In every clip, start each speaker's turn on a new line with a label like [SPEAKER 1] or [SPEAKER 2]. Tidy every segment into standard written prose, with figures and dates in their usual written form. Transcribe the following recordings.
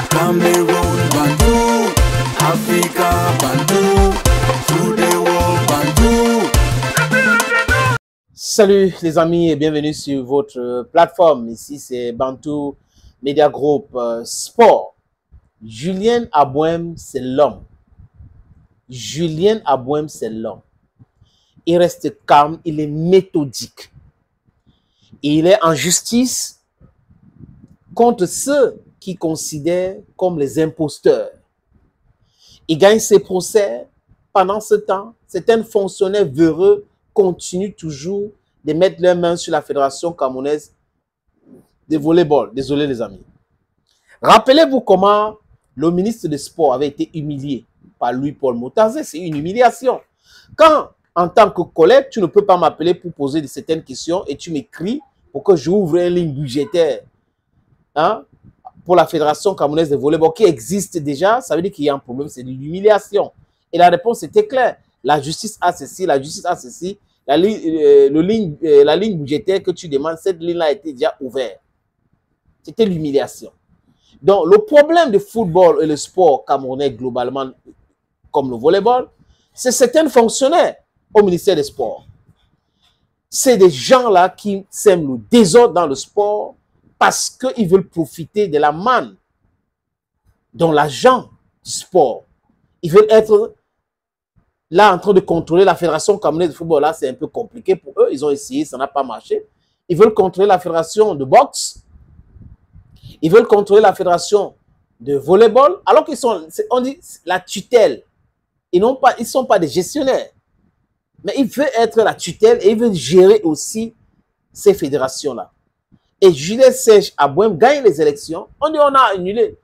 [SPEAKER 1] Cameroon Bantou, Africa Bantou, through the world Bantou.
[SPEAKER 2] Salut les amis et bienvenue sur votre plateforme. Ici c'est Bantou Media Group Sport. Julien Abouem, c'est l'homme. Julien Abouem, c'est l'homme. Il reste calme, il est méthodique. Et il est en justice contre ceux qui considèrent comme les imposteurs. Il gagne ses procès. Pendant ce temps, certains fonctionnaires véreux continuent toujours de mettre leurs mains sur la Fédération camerounaise de volleyball. Désolé les amis. Rappelez-vous comment le ministre des Sports avait été humilié par Louis-Paul Motazé. C'est une humiliation. Quand, en tant que collègue, tu ne peux pas m'appeler pour poser certaines questions et tu m'écris pour que j'ouvre une ligne budgétaire pour la Fédération camerounaise de volleyball qui existe déjà, ça veut dire qu'il y a un problème, c'est de l'humiliation. Et la réponse était claire. La justice a ceci, la justice a ceci. La ligne budgétaire que tu demandes, cette ligne-là a été déjà ouverte. C'était l'humiliation. Donc, le problème du football et le sport camerounais globalement, comme le volleyball, c'est certains fonctionnaires au ministère des Sports. C'est des gens-là qui sèment le désordre dans le sport parce qu'ils veulent profiter de la manne dans l'agent du sport. Ils veulent être là en train de contrôler la Fédération camerounaise de football. Là, c'est un peu compliqué pour eux. Ils ont essayé, ça n'a pas marché. Ils veulent contrôler la Fédération de boxe. Ils veulent contrôler la Fédération de volleyball. Alors qu'ils sont, on dit, la tutelle. Ils ne sont pas des gestionnaires. Mais ils veulent être la tutelle et ils veulent gérer aussi ces fédérations-là. Et Julien Serge Abouem gagne les élections. On dit on a annulé.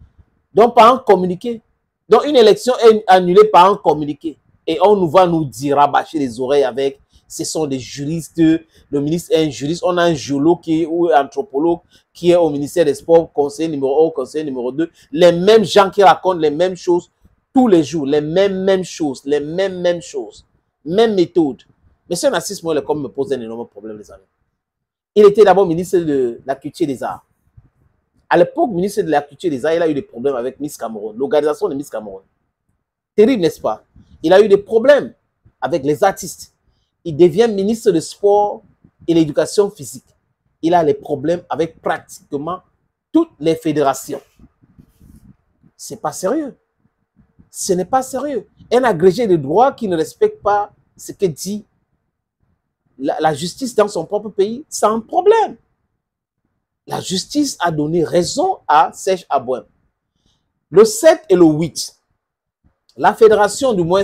[SPEAKER 2] Donc par un communiqué. Donc une élection est annulée par un communiqué. Et on va nous dire, rabâcher les oreilles avec, ce sont des juristes, le ministre est un juriste, on a un géologue ou un anthropologue qui est au ministère des Sports, conseiller numéro 1, conseiller numéro 2, les mêmes gens qui racontent les mêmes choses tous les jours, les mêmes choses, les mêmes choses, même méthode. Monsieur Nassis Moelle comme me pose un énorme problème, les amis. Il était d'abord ministre de la Culture et des Arts. À l'époque, ministre de la Culture et des Arts, il a eu des problèmes avec Miss Cameroun, l'organisation de Miss Cameroun. Terrible, n'est-ce pas? Il a eu des problèmes avec les artistes. Il devient ministre de Sport et l'Éducation physique. Il a les problèmes avec pratiquement toutes les fédérations. Ce n'est pas sérieux. Ce n'est pas sérieux. Un agrégé de droit qui ne respecte pas ce que dit la justice dans son propre pays, c'est un problème. La justice a donné raison à Serge Abouem. Le 7 et le 8, la fédération, du moins,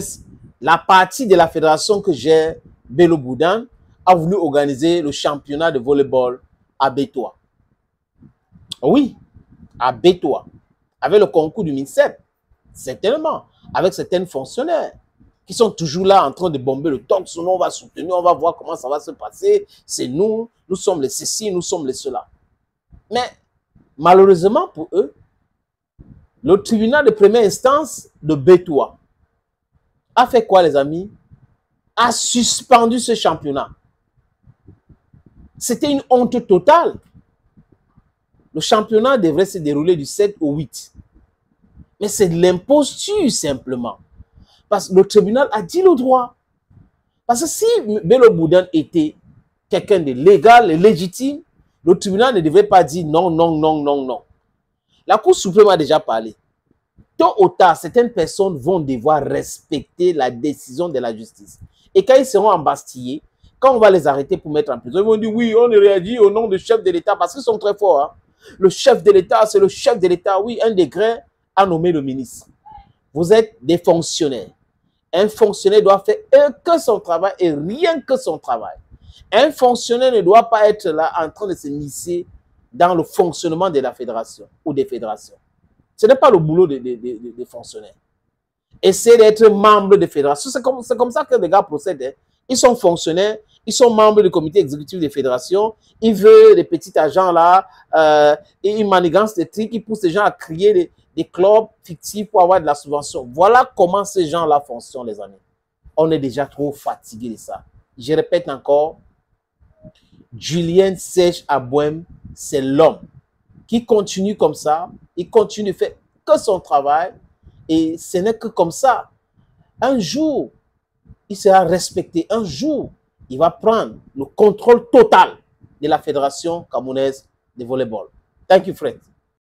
[SPEAKER 2] la partie de la fédération que gère Bello Boudin a voulu organiser le championnat de volleyball à Bétois. Oui, à Bétois. Avec le concours du MINSEP, certainement. Avec certains fonctionnaires qui sont toujours là en train de bomber le torse. Sinon, on va soutenir, on va voir comment ça va se passer. C'est nous, nous sommes les ceci, nous sommes les cela. Mais malheureusement pour eux, le tribunal de première instance de Bétois a fait quoi, les amis? A suspendu ce championnat. C'était une honte totale. Le championnat devrait se dérouler du 7 au 8. Mais c'est de l'imposture simplement. Parce que le tribunal a dit le droit. Parce que si Bello Boudin était quelqu'un de légal et légitime, le tribunal ne devrait pas dire non, non, non, non, non. La Cour suprême a déjà parlé. Tôt ou tard, certaines personnes vont devoir respecter la décision de la justice. Et quand ils seront embastillés, quand on va les arrêter pour mettre en prison, ils vont dire oui, on réagit au nom du chef de l'État parce qu'ils sont très forts. Hein. Le chef de l'État, c'est le chef de l'État. Oui, un décret a nommé le ministre. Vous êtes des fonctionnaires. Un fonctionnaire doit faire que son travail et rien que son travail. Un fonctionnaire ne doit pas être là en train de se misser dans le fonctionnement de la fédération ou des fédérations. Ce n'est pas le boulot des fonctionnaires. Essayez d'être membre de fédérations. C'est comme ça que les gars procèdent. Hein. Ils sont fonctionnaires, ils sont membres du comité exécutif des fédérations, ils veulent des petits agents là, et ils manigancent des trucs, ils poussent les gens à créer des clubs fictifs pour avoir de la subvention. Voilà comment ces gens-là fonctionnent, les amis. On est déjà trop fatigué de ça. Je répète encore, Julien Serge Abouem, c'est l'homme qui continue comme ça, il continue de faire. que son travail et ce n'est que comme ça. Un jour, il sera respecté. Un jour, il va prendre le contrôle total de la Fédération camerounaise de volleyball. Thank you, Fred.